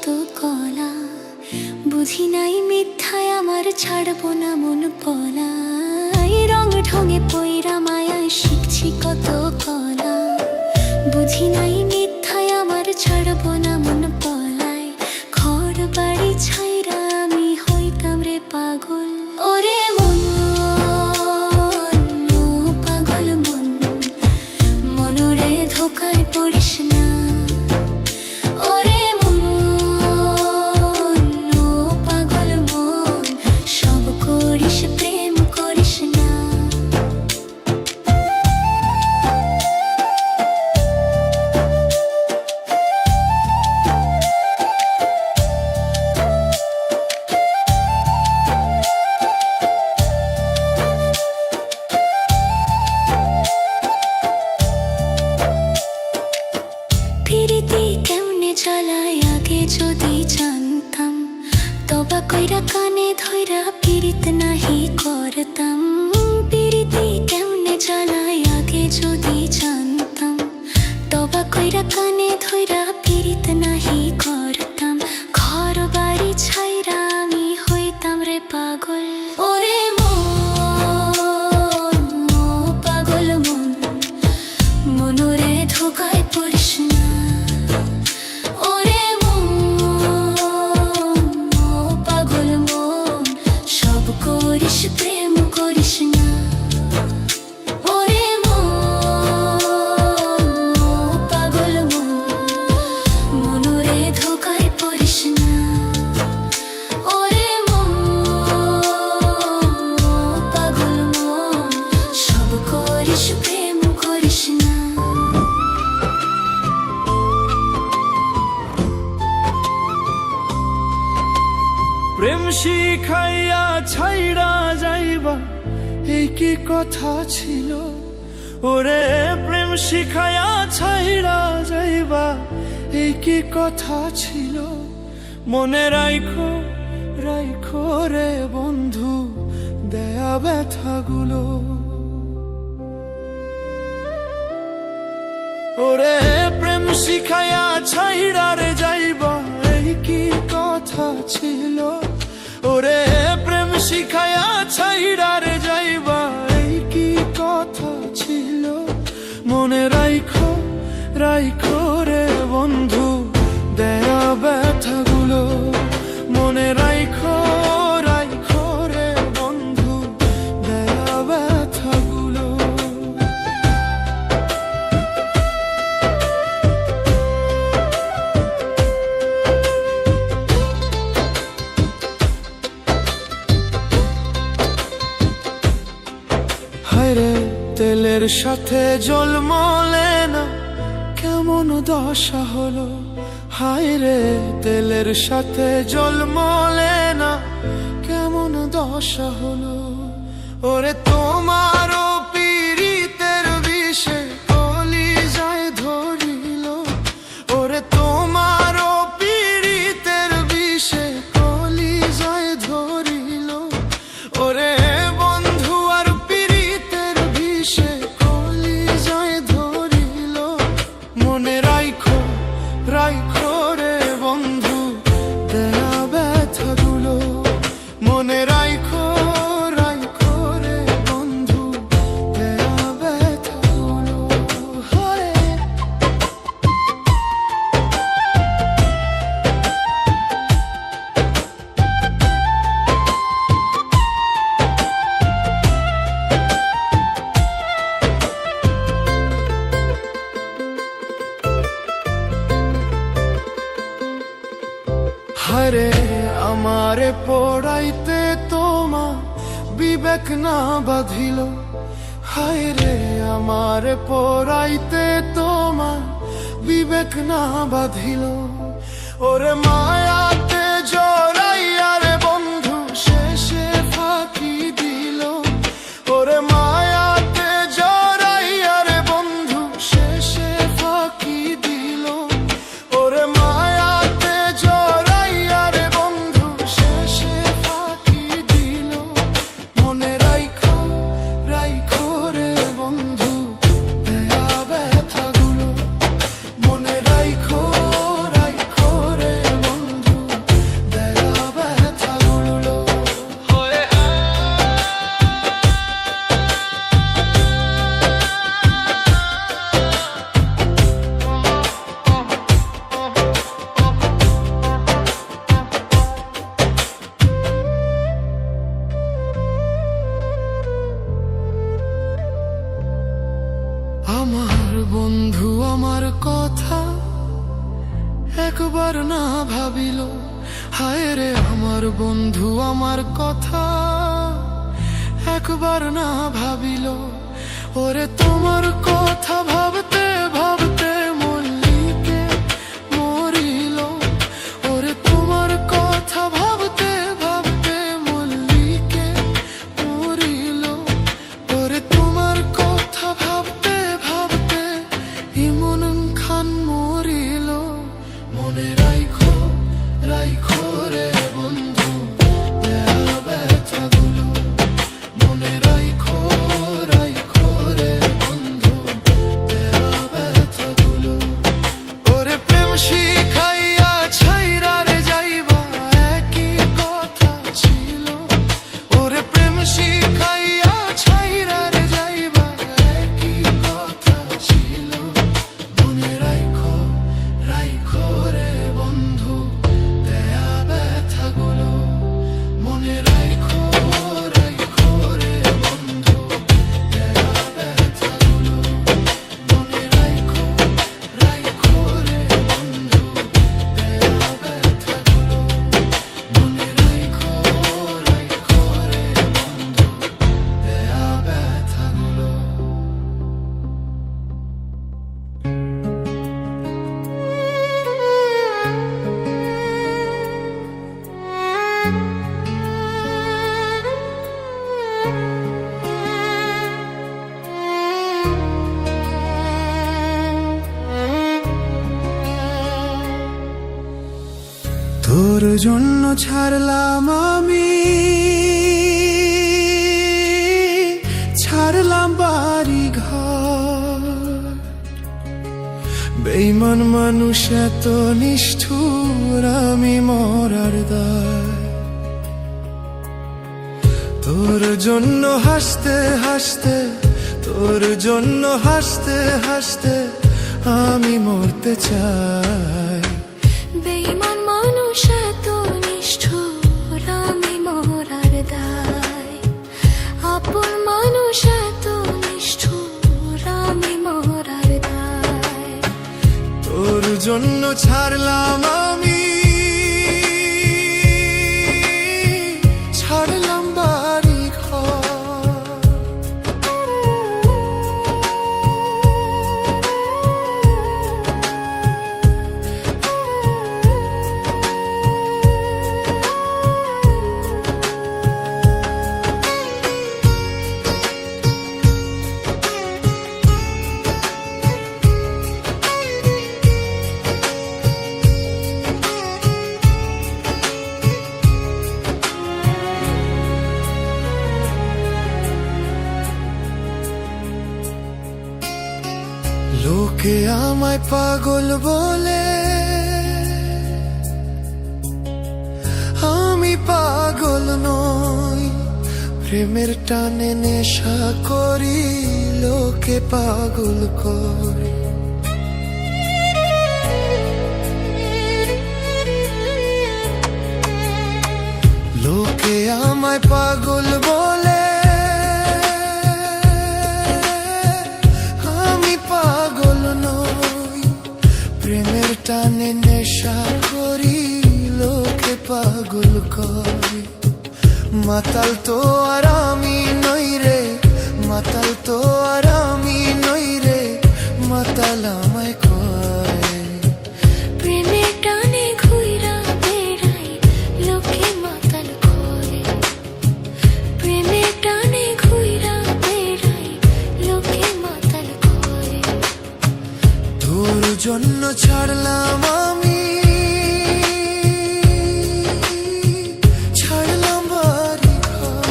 কত কলা, বুঝি নাই মিথ্যায় আমার ছাড়বো না মন পলা। রং ঢঙে পইরা মায়ায় শিখছি কত কলা, বুঝি নাই মিথ্যায় আমার ছাড়বো না মন পলায়। ঘর বাড়ি ছাইরা আমি হইতাম রে পাগল। ওরে মন, ও পাগল মন, মনরে ধোকায় পড়িস না। ওরে মন, ও পাগল মন, সব করিস প্রেম করিস না। পিরিতি কেমনে চালায় আগে যদি জানতাম, তবা কইরা কানে ধইরা পিরিত নাহি করতাম। পিরিতি কেমনে চালায় আগে যদি জানতাম, তবা কইরা কানে ধইরা পিরিত নাহি করতাম। ঘর বাড়ি ছাইরা আমি হইতাম রে পাগল। ওরে মন, ও পাগল মন, মনরে ধোকায় পড়িস না। ওরে মন, ও পাগল মন, সব করিস প্রেম করিস না। ওরে মন, ও পাগল মন, মনরে ধোকায় পড়িস না। ওরে মন, ও পাগল মন, সব করিস প্রেম করিস না। প্রেম শিখাইয়া ছাইড়া যাইবা, এই কি কথা ছিল? ওরে প্রেম শিখাইয়া ছাইড়া যাইবা, এই কি কথা ছিল? মনে রাইখো, রাইখো রে বন্ধু দেয়া ব্যথাগুলো। ওরে প্রেম শিখাইয়া ছাইড়া রে যাইবা, এই কি কথা ছিল? ওরে প্রেম শিখাইয়া ছাইড়া রে যাইবা, এই কি কথা ছিল? মনে রাইখো, রাইখো রে বন্ধু দেয়া ব্যথাগুলো। মনে রাইখো, রাইখো রে বন্ধু দেয়া ব্যথাগুলো। হায়রে তেলের সাথে জল মলে না, কেমন দশা হলো। হায়রে তেলের সাথে জল মলে না, কেমন দশা হলো। ওরে তোমারও পীড়িতের বিষে কলিজায় ধরিল। ওরে তোমারও পীড়িতের বিষে কলিজায় ধরিল। ওরে বন্ধু আর পীড়িতের বিষে কলিজায় ধরিল। মনে রাইখো, রাইখো রে বন্ধু দেয়া ব্যথাগুলো। মনে রাইখো, রাইখো রে বন্ধু দেয়া ব্যথাগুলো। হরে হায়রে আমারে পড়াইতে তোমা বিবেক না বাঁধিল। হায়রে আমারে পড়াইতে তোমা বিবেক না বাঁধিল। ওরে মায়াতে জড়াইয়া রে বন্ধু শেষে ফাঁকি দিল। ওরে মায়াতে জড়াইয়া রে বন্ধু শেষে ফাঁকি দিল। ওরে মায়াতে জড়াইয়া রে বন্ধু শেষে ফাঁকি দিল। মনে রাইখো, রাইখো রে বন্ধু দেয়া ব্যথাগুলো। মনে রাইখো, রাইখো রে ভাবিল, হায় রে আমার বন্ধু আমার কথা একবার না ভাবিল। ওরে তোমার কথা ভাবতে ভাবতে মল্লিকে মরিল। ওরে তোমার কথা ভাবতে ভাবতে মল্লিকে মরিল। ওরে তোমার কথা ভাবতে ভাবতে ইমন খান মরিল। মনে রাইখো রাইখো রে বন্ধু দেয়া ব্যথাগুলো, মনে রাইখো রাইখো রে বন্ধু দেয়া ব্যথাগুলো। ওরে প্রেম শিখাইয়া ছাইরা রে যাইবা একই কথা ছিল। ওরে প্রেম শিখাইয়া ছাইরা রে যাইবা একই কথা ছিল। মনে রাইখো রাইখো রে বন্ধু দেয়া ব্যথাগুলো, মনে রাইখো রাইখো রে বন্ধু দেয়া ব্যথাগুলো। মনে রাইখো রাইখো রে বন্ধু দেয়া ব্যথাগুলো, মনে রাইখো রাইখো রে বন্ধু দেয়া ব্যথাগুলো। তোর জন্য ছাড়লাম আমি, ছাড়লাম বাড়ি ঘর। বেঈমান মানুষ এত নিষ্ঠুর আমি মরার দায়। তোর জন্য হাসতে হাসতে, তোর জন্য হাসতে হাসতে আমি মরতে চাই। বেঈমান মানুষ এত নিষ্ঠুর আমি মরার দায়। আপন মানুষ এত নিষ্ঠুর আমি মরার দায়। তোর জন্য ছাড়লাম আমি, ছাড়লাম বাড়ি ঘর। লোকে আমায় পাগল বলে, আমি পাগল নই। প্রেমের টানে নেশা করি, লোকে পাগল করে। লোকে আমায় পাগল বলে, আমি পাগল নই। প্রেমের টানে নেশা করি, লোকে পাগল করে। মাতাল তো আর আমি নই রে, মাতাল তো আর আমি নই রে, মাতাল আমায় কয়। প্রেমের টানে ঘুইরা বেড়াই, লোকে মাতাল করে। প্রেমের টানে ঘুইরা বেড়াই, লোকে মাতাল করে। তোর জন্য ছাড়লাম আমি, ছাড়লাম বাড়ি ঘর।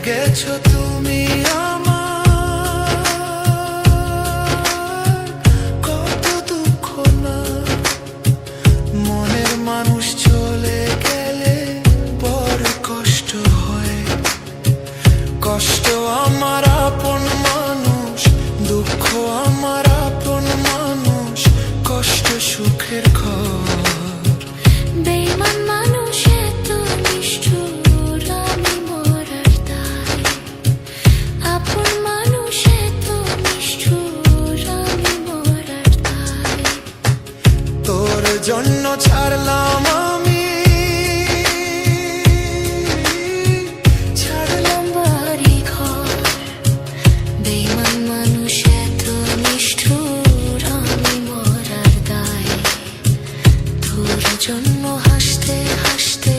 গেছো তুমি আমার, কত দুঃখ না। মনের মানুষ চলে গেলে বড় কষ্ট হয়। কষ্ট আমার আপন মানুষ, দুঃখ আমার আপন মানুষ, কষ্ট সুখের ঘর। বেঈমান মানুষ এত নিষ্ঠুর, আমি মরার দায়। আপন মানুষ এত নিষ্ঠুর, আমি মরার দায়। তোর জন্য ছাড়লাম আমি, ছাড়লাম বাড়ি ঘর। বেঈমান মানুষ এত নিষ্ঠুর, আমি মরার দায়। তোর জন্য হাসতে হাসতে,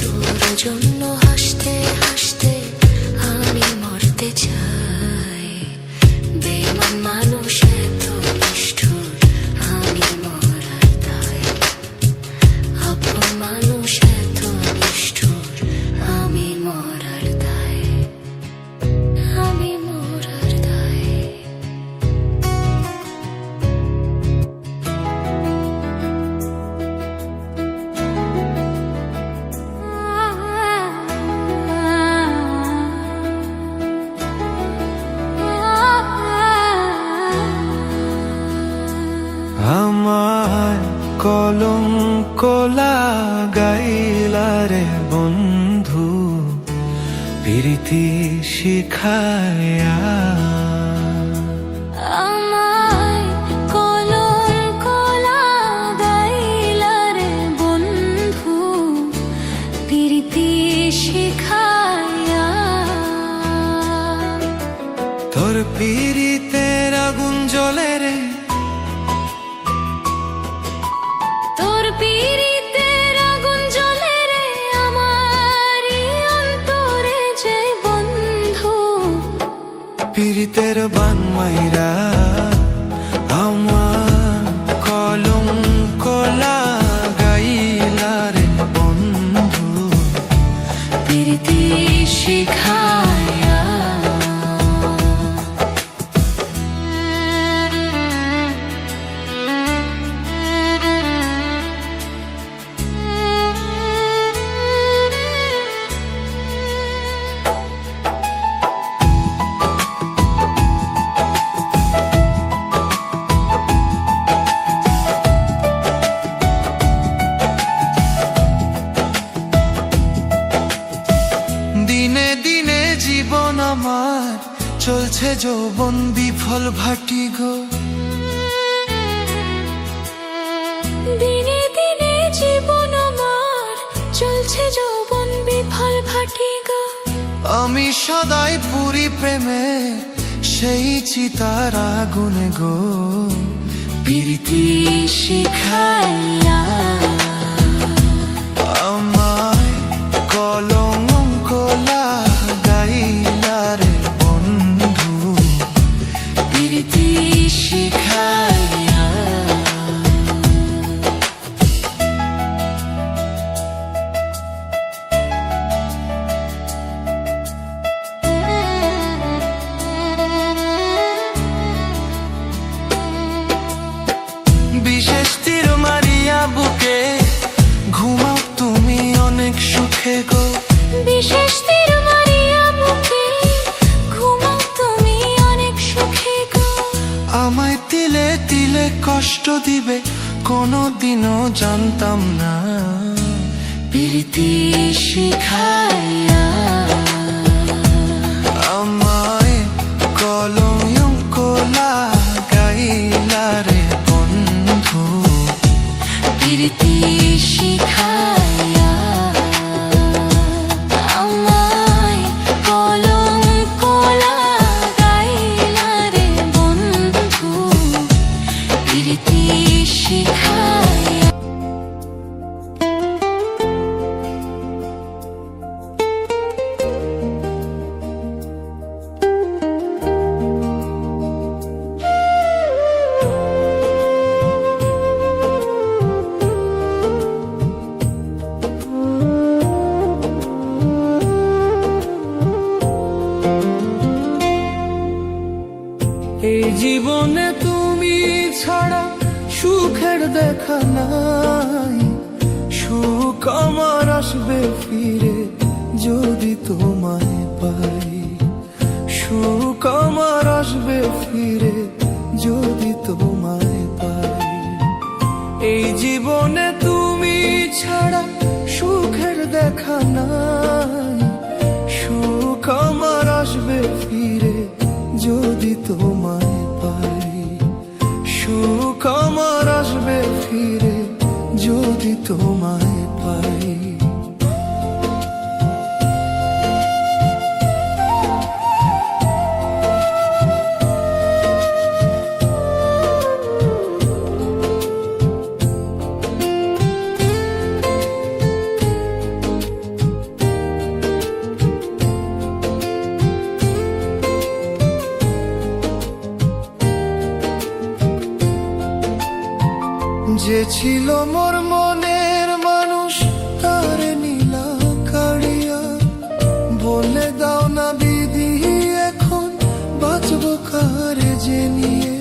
তোর জন্য হাসতে হাসতে আমি মরতে চাই। বেঈমান মানুষ এত নিষ্ঠুর, আমি মরার দায়। আপন মানুষ এত নিষ্ঠুর, আমি মরার দায়। আমি মরার দায়। আমার কলঙ্ক লাগাইলা রে বন্ধু, প্রীতি শিখায়া। আমায় কলঙ্ক লাগাইলা রে বন্ধু, প্রীতি শিখায়া। তোর পীড়িতের আগুন জ্বলে রে, তোর পীড়িতের আগুন জ্বলে রে আমারই অন্তরে যে বন্ধু। পীড়িতের বান মাইরা আমার কলঙ্ক লাগাইলা রে বন্ধু, প্রীতি শিখায়া। দিনে দিনে জীবন আমার চলছে যৌবন বিফল ভাটি গো। দিনে দিনে জীবন আমার চলছে যৌবন বিফল ভাটি গো। আমি সদাই পুরি প্রেমে সেই চিতার আগুনে গো। প্রীতি শিখায়া। আমায় কলঙ্ক লাগাইলা রে বন্ধু, প্রীতি শিখায়া। বিশেষ তীর মারিয়া বুকে ঘুমাও তুমি অনেক সুখে গো। বিশেষ তীর মারিয়া বুকে ঘুমাও তুমি অনেক সুখে গো। আমায় তিলে তিলে কষ্ট দিবে কোনোদিনও জানতাম না। প্রীতি শিখায়া। আমায় কলঙ্ক লাগাইলা রে বন্ধু, প্রীতি শিখায়া। আমায় কলঙ্ক লাগাইলা রে বন্ধু, প্রীতি শিখায়া। সুখের দেখা নাই। সুখ আমার আসবে ফিরে যদি তোমায় পাই। সুখ আমার আসবে ফিরে যদি তোমায় পাই। এই জীবনে তুমি ছাড়া সুখের দেখা নাই। সুখ আমার আসবে ফিরে যদি তোমায় পাই। সুখ আমার আসবে ফিরে যদি তোমায় পাই। যে ছিল মোর মনের মানুষ তারে নীলা কাড়িয়া। বলে দাও না বিধি এখন বাঁচবো কারে যে নিয়ে।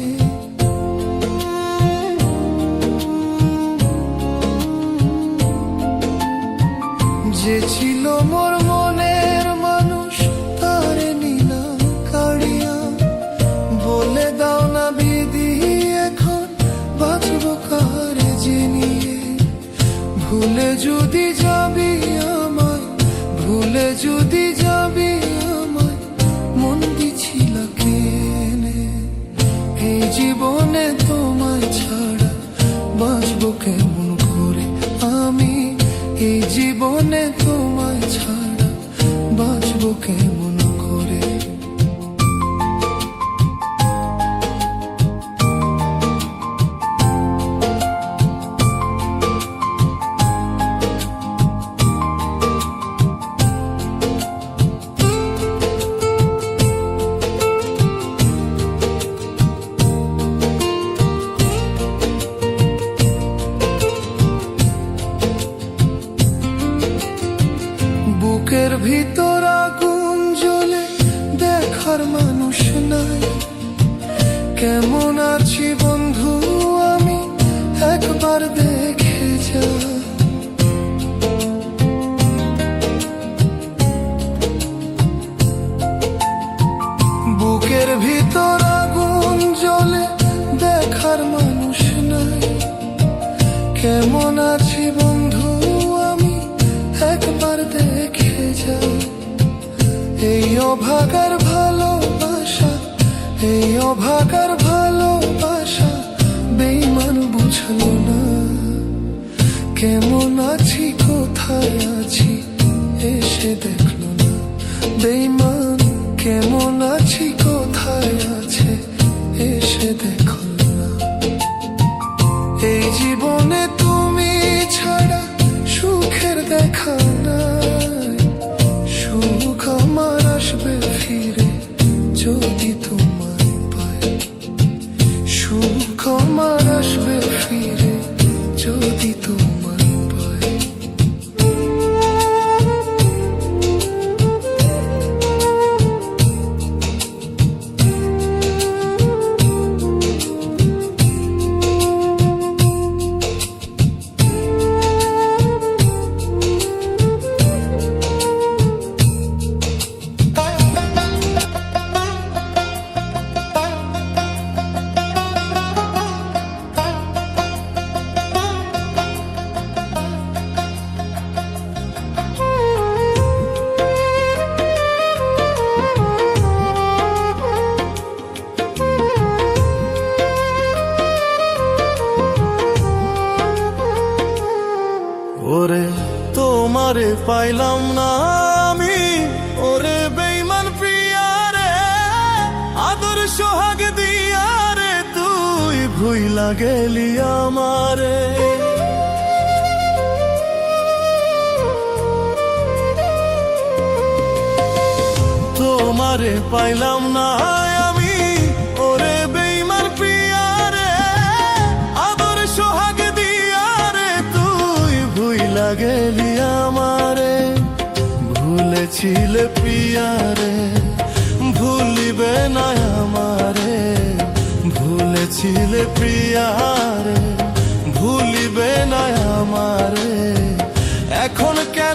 যে ছিল মোর মনের মানুষ তারে নীলা কাড়িয়া। বলে দাও না বিধি এখন বাঁচবো কারে যে নিয়ে। ভুলে যদি যাবি আমায়, ভুলে যদি যাবি আমায়, মন দিছিল কেনে। এই জীবনে তোমায় ছাড়া বাঁচবো কেমন করে আমি। এই জীবনে তোমায় ছাড়া বাঁচবো কেমন করে। বুকের ভিতর আগুন জ্বলে দেখার মানুষ নাই। কেমন আছি বন্ধু আমি একবার দেখে যা। বুকের ভিতর আগুন জ্বলে দেখার মানুষ নাই। কেমন আছি বন্ধু আমি একবার দেখে যা। এই অভাগার ভালোবাসা, এই অভাগার ভালোবাসা বেঈমান বুঝলো না। কেমন আছি কোথায় আছি এসে দেখলো না। বেঈমান কেমন আছি কোথায় আছে এসে দেখলো না। এই জীবনে তুমি ছাড়া সুখের দেখা নাই। সুখ আমার আসবে ফিরে যদি তোমায় পাই। সুখ আমার আসবে ফিরে যদি তোমায় পাই। ওরে তোমারে পাইলাম না আমি, ওরে বেঈমান প্রিয়া রে। আদর সোহাগ দিয়া রে তুই ভুইলা গেলি আমারে। তোমারে পাইলাম না আমি, ওরে বেঈমান প্রিয়া রে। আদর সোহাগ দিয়া রে তুই ভুইলা গেলি আমারে। ভুলেছিলে প্রিয়া রে ভুলিবে না আমারে। ভুলেছিলে প্রিয়া রে দিবে না আমারে এখন কেন